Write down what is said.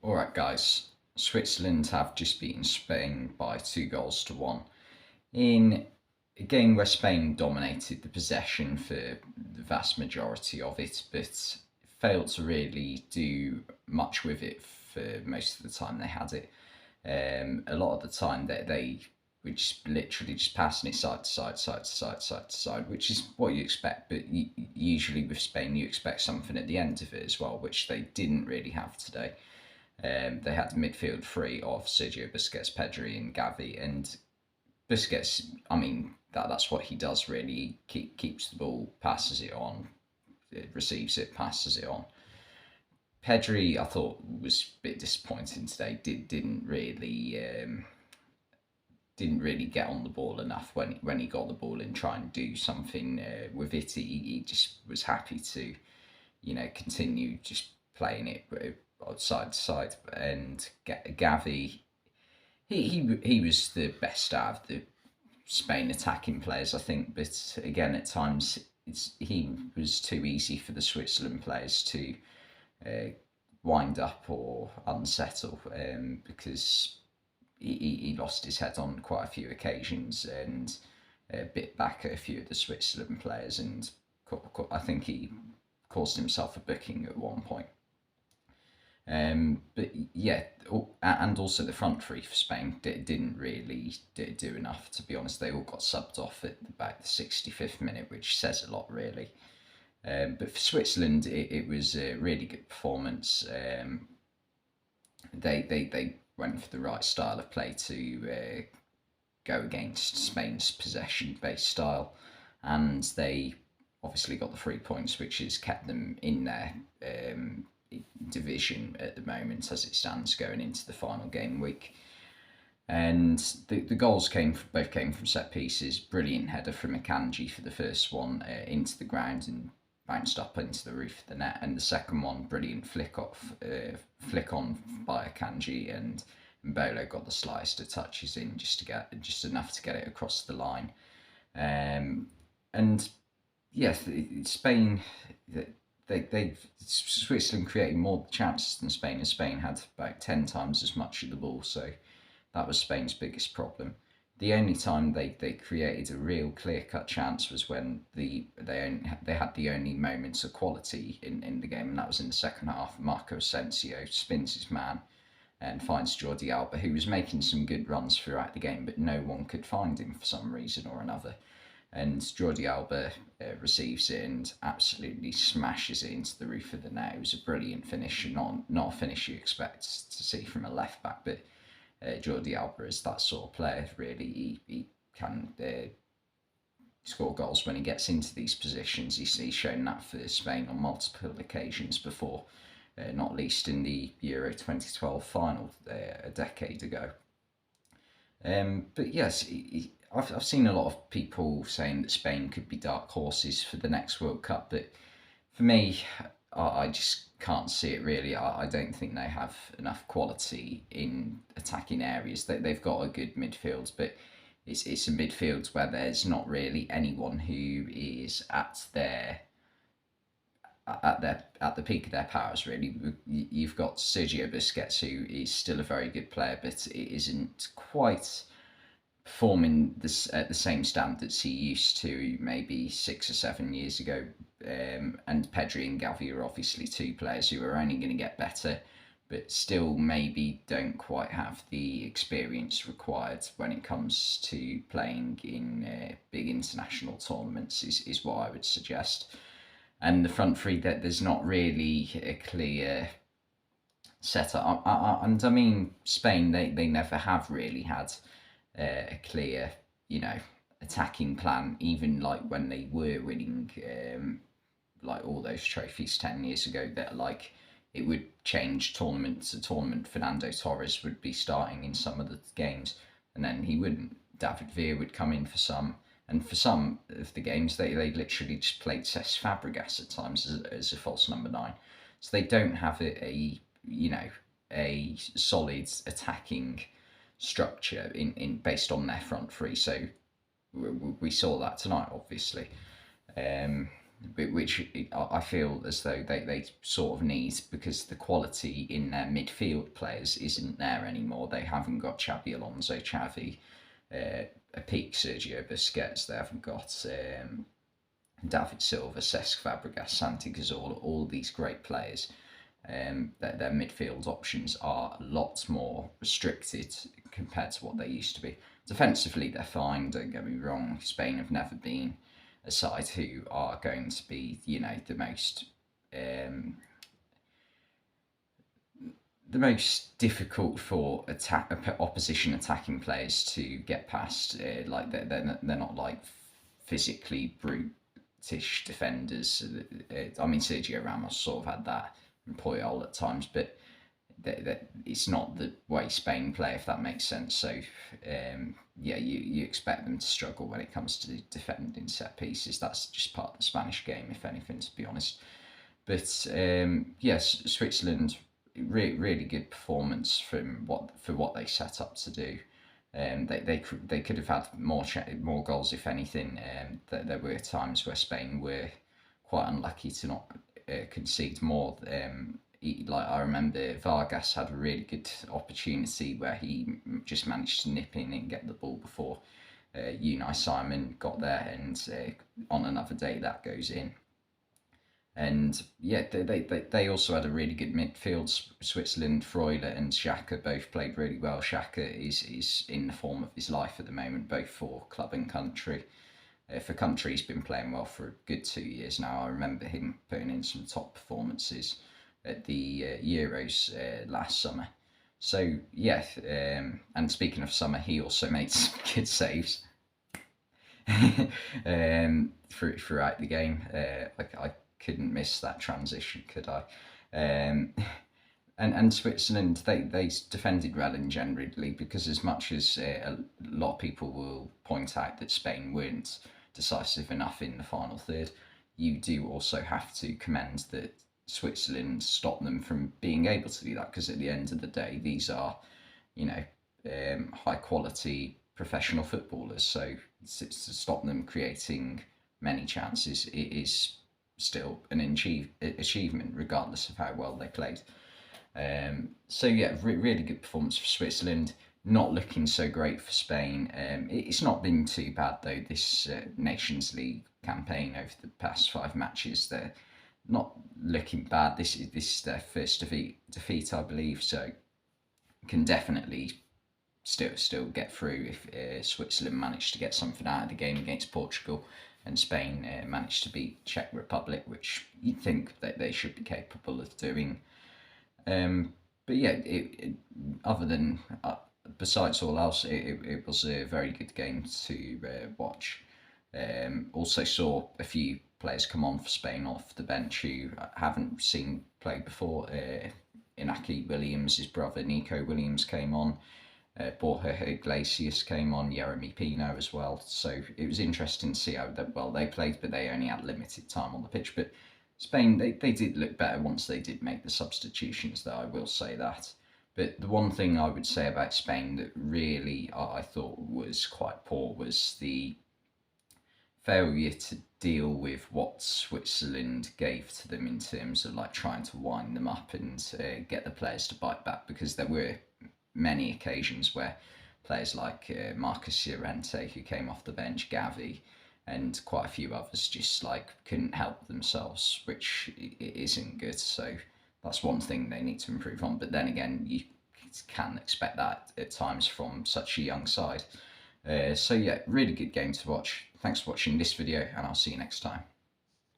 All right, guys. Switzerland have just beaten Spain by 2 goals to 1 in a game where Spain dominated the possession for the vast majority of it, but failed to really do much with it for most of the time they had it. A lot of the time they were just literally just passing it side to side, side to side, side to side, which is what you expect. But usually with Spain, you expect something at the end of it as well, which they didn't really have today. They had the midfield three of Sergio Busquets, Pedri, and Gavi. And Busquets, I mean, that's what he does really. He keeps the ball, passes it on, receives it, passes it on. Pedri, I thought was a bit disappointing today. Didn't really get on the ball enough when he got the ball and try and do something with it. He just was happy to, continue just playing it side to side. And Gavi, he was the best out of the Spain attacking players, I think. But again, at times he was too easy for the Switzerland players to wind up or unsettle, because he lost his head on quite a few occasions and bit back at a few of the Switzerland players, and I think he caused himself a booking at one point. But yeah, and also the front three for Spain didn't really do enough, to be honest. They all got subbed off at about the 65th minute, which says a lot, really. But for Switzerland, it was a really good performance. They went for the right style of play to go against Spain's possession-based style, and they obviously got the 3 points, which has kept them in their division at the moment as it stands going into the final game week. And the goals both came from set pieces. Brilliant header from Akanji for the first one into the ground and bounced up into the roof of the net, and the second one, brilliant flick on by Akanji, and Mbolo got the slightest of touches in just enough to get it across the line. And yes, Spain, Switzerland created more chances than Spain, and Spain had about 10 times as much of the ball, so that was Spain's biggest problem. The only time they created a real clear-cut chance was when they had the only moments of quality in the game, and that was in the second half. Marco Asensio spins his man and finds Jordi Alba, who was making some good runs throughout the game, but no one could find him for some reason or another. And Jordi Alba receives it and absolutely smashes it into the roof of the net. It was a brilliant finish, not a finish you expect to see from a left back, but Jordi Alba is that sort of player, really. He can score goals when he gets into these positions. He's shown that for Spain on multiple occasions before, not least in the Euro 2012 final a decade ago. But yes, I've seen a lot of people saying that Spain could be dark horses for the next World Cup, but for me, I just can't see it really. I don't think they have enough quality in attacking areas. They've got a good midfield, but it's a midfield where there's not really anyone who is at the peak of their powers. Really, you've got Sergio Busquets, who is still a very good player, but it isn't quite performing at the same standards he used to maybe 6 or 7 years ago. And Pedri and Gavi are obviously two players who are only going to get better, but still maybe don't quite have the experience required when it comes to playing in big international tournaments, is what I would suggest. And the front three, that there's not really a clear setup. And I mean, Spain, they never have really had a clear, attacking plan, even like when they were winning like all those trophies 10 years ago, that like it would change tournament to tournament. Fernando Torres would be starting in some of the games and then he wouldn't. David Villa would come in for some, and for some of the games they literally just played Cesc Fabregas at times as a false number 9. So they don't have a solid attacking structure in based on their front three. So we saw that tonight, obviously. which I feel as though they sort of need, because the quality in their midfield players isn't there anymore. They haven't got Xabi Alonso, Xavi, a peak Sergio Busquets. They haven't got David Silva, Cesc Fabregas, Santi Cazorla, all these great players. Their midfield options are a lot more restricted compared to what they used to be. Defensively, they're fine, don't get me wrong. Spain have never been a side who are going to be, the most difficult for opposition attacking players to get past. Like they're not like physically brutish defenders. I mean, Sergio Ramos sort of had that, and Puyol at times, but it's not the way Spain play, if that makes sense. So you expect them to struggle when it comes to defending set pieces. That's just part of the Spanish game, if anything, to be honest. But yes, Switzerland, really good performance for what they set up to do. They could have had more goals, if anything. There were times where Spain were quite unlucky to not concede more. Like I remember Vargas had a really good opportunity where he just managed to nip in and get the ball before Unai Simon got there, and on another day that goes in. And yeah, they also had a really good midfield. Switzerland, Freuler and Xhaka both played really well. Xhaka is in the form of his life at the moment, both for club and country. For country, he's been playing well for a good 2 years now. I remember him putting in some top performances at the Euros last summer. So yeah, and speaking of summer, he also made some good saves throughout the game. I couldn't miss that transition, could I? And Switzerland, they defended well in generally, because as much as a lot of people will point out that Spain weren't decisive enough in the final third, you do also have to commend that Switzerland stopped them from being able to do that, because at the end of the day, these are, high quality professional footballers. So to stop them creating many chances, it is still an achievement, regardless of how well they played. So yeah, really good performance for Switzerland. Not looking so great for Spain. It's not been too bad though, this Nations League campaign over the past 5 matches. They're not looking bad. This is their first defeat, I believe. So can definitely still get through if Switzerland managed to get something out of the game against Portugal, and Spain managed to beat Czech Republic, which you'd think that they should be capable of doing. But yeah, other than besides all else, it was a very good game to watch. Also saw a few players come on for Spain off the bench who I haven't seen play before. Inaki Williams, his brother Nico Williams came on. Borja Iglesias came on, Jeremy Pino as well. So it was interesting to see how well they played, but they only had limited time on the pitch. But Spain, they did look better once they did make the substitutions, though, I will say that. But the one thing I would say about Spain that really I thought was quite poor was the failure to deal with what Switzerland gave to them in terms of like trying to wind them up and get the players to bite back, because there were many occasions where players like Marcus Llorente, who came off the bench, Gavi, and quite a few others just like couldn't help themselves, which isn't good. So that's one thing they need to improve on. But then again, you can expect that at times from such a young side. So yeah, really good game to watch. Thanks for watching this video, and I'll see you next time.